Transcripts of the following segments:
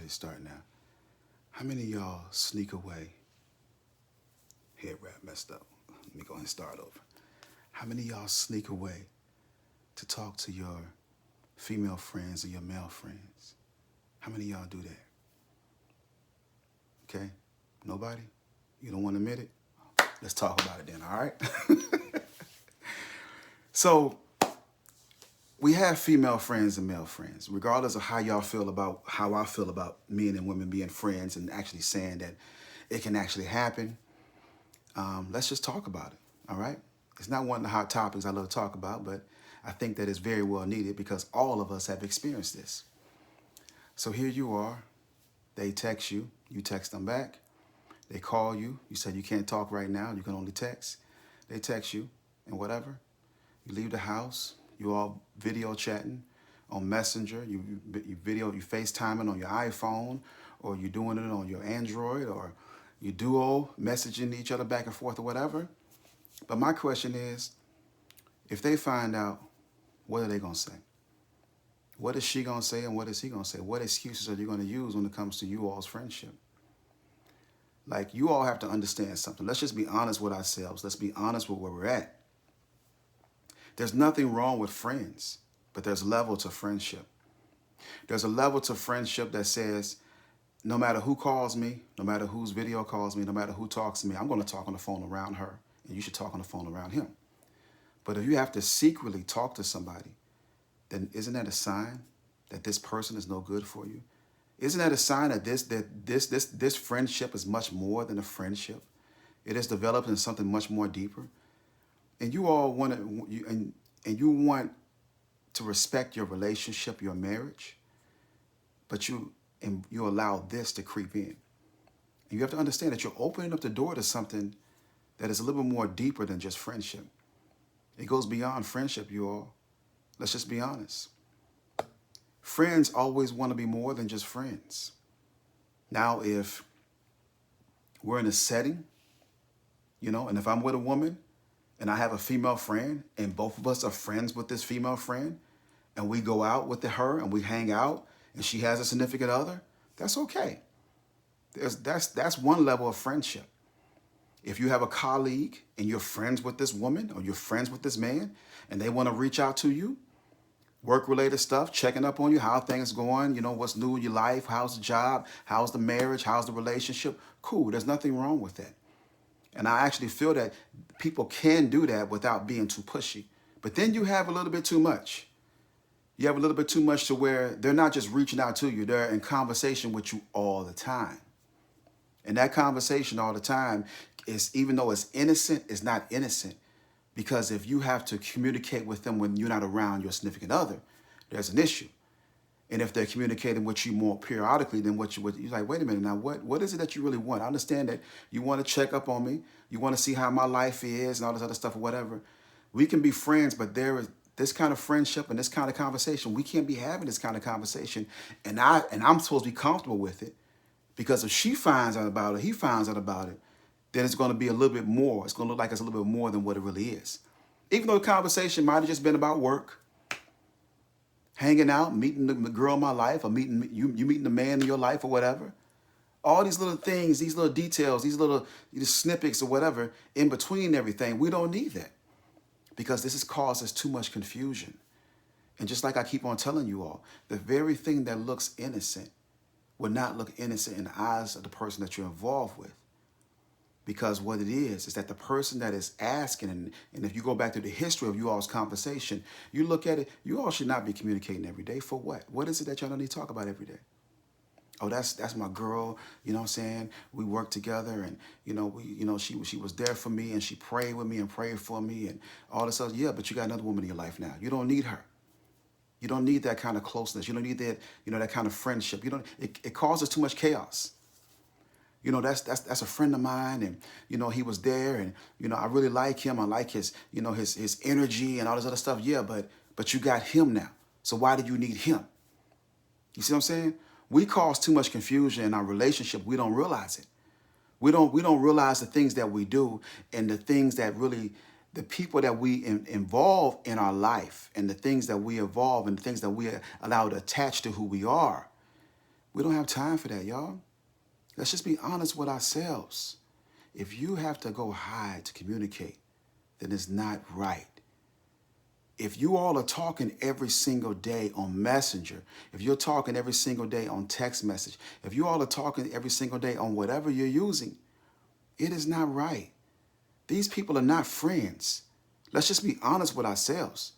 ready to start now. How many of y'all sneak away? Head wrap messed up. Let me go ahead and start over. How many of y'all sneak away to talk to your female friends or your male friends? How many of y'all do that? Okay? Nobody? You don't want to admit it? Let's talk about it then, all right? So, we have female friends and male friends, regardless of how y'all feel about how I feel about men and women being friends and actually saying that it can actually happen. Let's just talk about it, all right? It's not one of the hot topics I love to talk about, but I think that it's very well needed because all of us have experienced this. So here you are. They text you. You text them back. They call you. You said you can't talk right now. You can only text. They text you and whatever. You leave the house. You all video chatting on Messenger. You FaceTiming on your iPhone, or you're doing it on your Android, or you duo messaging each other back and forth or whatever. But my question is, if they find out, what are they going to say? What is she going to say and what is he going to say? What excuses are you going to use when it comes to you all's friendship? Like, you all have to understand something. Let's just be honest with ourselves. Let's be honest with where we're at. There's nothing wrong with friends, but there's a level to friendship. There's a level to friendship that says, no matter who calls me, no matter whose video calls me, no matter who talks to me, I'm going to talk on the phone around her, and you should talk on the phone around him. But if you have to secretly talk to somebody, then isn't that a sign that this person is no good for you? Isn't that a sign that this friendship is much more than a friendship? It has developed into something much more deeper. And you all want to, you want to respect your relationship, your marriage, but you allow this to creep in. And you have to understand that you're opening up the door to something that is a little bit more deeper than just friendship. It goes beyond friendship, you all. Let's just be honest. Friends always want to be more than just friends. Now, if we're in a setting, and if I'm with a woman and I have a female friend and both of us are friends with this female friend and we go out with her and we hang out and she has a significant other, that's okay. That's one level of friendship. If you have a colleague and you're friends with this woman or you're friends with this man and they want to reach out to you, work-related stuff, checking up on you, how things going, what's new in your life, how's the job, how's the marriage, how's the relationship, cool, there's nothing wrong with that. And I actually feel that people can do that without being too pushy. But then you have a little bit too much. You have a little bit too much to where they're not just reaching out to you, they're in conversation with you all the time. And that conversation all the time is, even though it's innocent, it's not innocent. Because if you have to communicate with them when you're not around your significant other, there's an issue. And if they're communicating with you more periodically than what you're like, wait a minute, now what is it that you really want? I understand that you want to check up on me. You want to see how my life is and all this other stuff or whatever. We can be friends, but there is this kind of friendship and this kind of conversation. We can't be having this kind of conversation. And I'm supposed to be comfortable with it. Because if she finds out about it, he finds out about it, then it's going to be a little bit more. It's going to look like it's a little bit more than what it really is. Even though the conversation might have just been about work, hanging out, meeting the girl in my life, or meeting you meeting the man in your life or whatever. All these little things, these little details, these little snippets or whatever in between everything, we don't need that. Because this has caused us too much confusion. And just like I keep on telling you all, the very thing that looks innocent will not look innocent in the eyes of the person that you're involved with. Because what it is that the person that is asking, and if you go back to the history of you all's conversation, you look at it, you all should not be communicating every day. For what? What is it that y'all don't need to talk about every day? Oh, that's my girl, you know what I'm saying? We worked together and, she was there for me and she prayed with me and prayed for me and all this other. Yeah, but you got another woman in your life now. You don't need her. You don't need that kind of closeness. You don't need that, that kind of friendship. It causes too much chaos. That's a friend of mine, and he was there, and I really like him. I like his his energy and all this other stuff. Yeah, but you got him now. So why do you need him? You see what I'm saying? We cause too much confusion in our relationship. We don't realize it. We don't realize the things that we do and the things that really, the people that we involve in our life and the things that we evolve and the things that we allow to attach to who we are. We don't have time for that, y'all. Let's just be honest with ourselves. If you have to go hide to communicate, then it's not right. If you all are talking every single day on Messenger, if you're talking every single day on text message, if you all are talking every single day on whatever you're using, it is not right. These people are not friends. Let's just be honest with ourselves.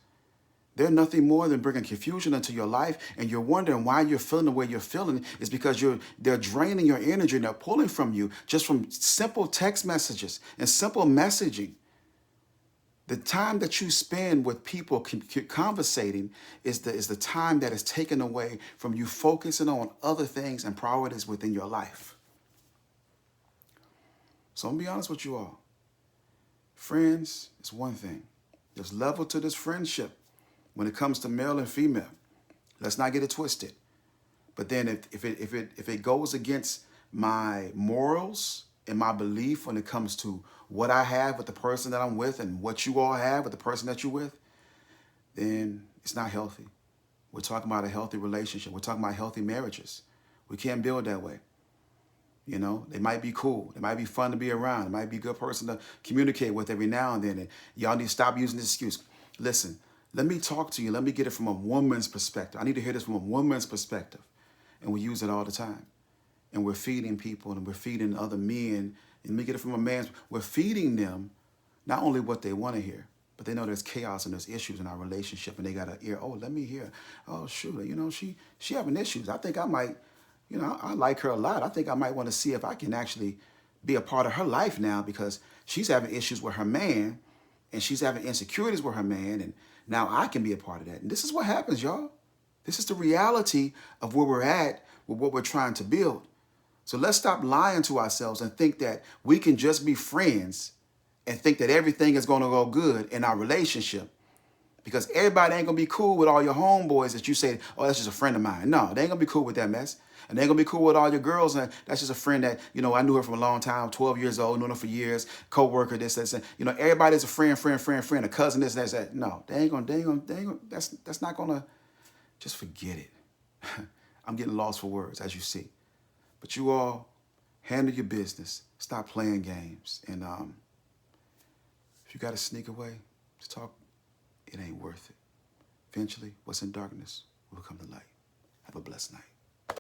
They're nothing more than bringing confusion into your life, and you're wondering why you're feeling the way you're feeling. Is because they're draining your energy and they're pulling from you just from simple text messages and simple messaging. The time that you spend with people conversating is the time that is taken away from you focusing on other things and priorities within your life. So I'm gonna be honest with you all. Friends is one thing. There's level to this friendship when it comes to male and female. Let's not get it twisted. But then if it goes against my morals and my belief when it comes to what I have with the person that I'm with and what you all have with the person that you're with, then it's not healthy. We're talking about a healthy relationship. We're talking about healthy marriages. We can't build that way. You know, they might be cool. They might be fun to be around. It might be a good person to communicate with every now and then. And y'all need to stop using this excuse. Listen, let me talk to you. Let me get it from a woman's perspective. I need to hear this from a woman's perspective. And we use it all the time. And we're feeding people and we're feeding other men. And let me get it from a man's. We're feeding them not only what they want to hear, but they know there's chaos and there's issues in our relationship. And they got to hear, oh, let me hear. Oh, shoot, you know, she having issues. I think I might, you know, I like her a lot. I think I might want to see if I can actually be a part of her life now because she's having issues with her man and she's having insecurities with her man. And now I can be a part of that. And this is what happens, y'all. This is the reality of where we're at with what we're trying to build. So let's stop lying to ourselves and think that we can just be friends and think that everything is going to go good in our relationship. Because everybody ain't going to be cool with all your homeboys that you say, oh, that's just a friend of mine. No, they ain't going to be cool with that mess. And they ain't going to be cool with all your girls. And that's just a friend that, you know, I knew her from a long time, 12 years old, known her for years, co-worker, this, that. You know, everybody's a friend, a cousin, this, that. No, they ain't going to, that's not going to, just forget it. I'm getting lost for words, as you see. But you all handle your business. Stop playing games. And if you got to sneak away to talk, it ain't worth it. Eventually, what's in darkness will come to light. Have a blessed night.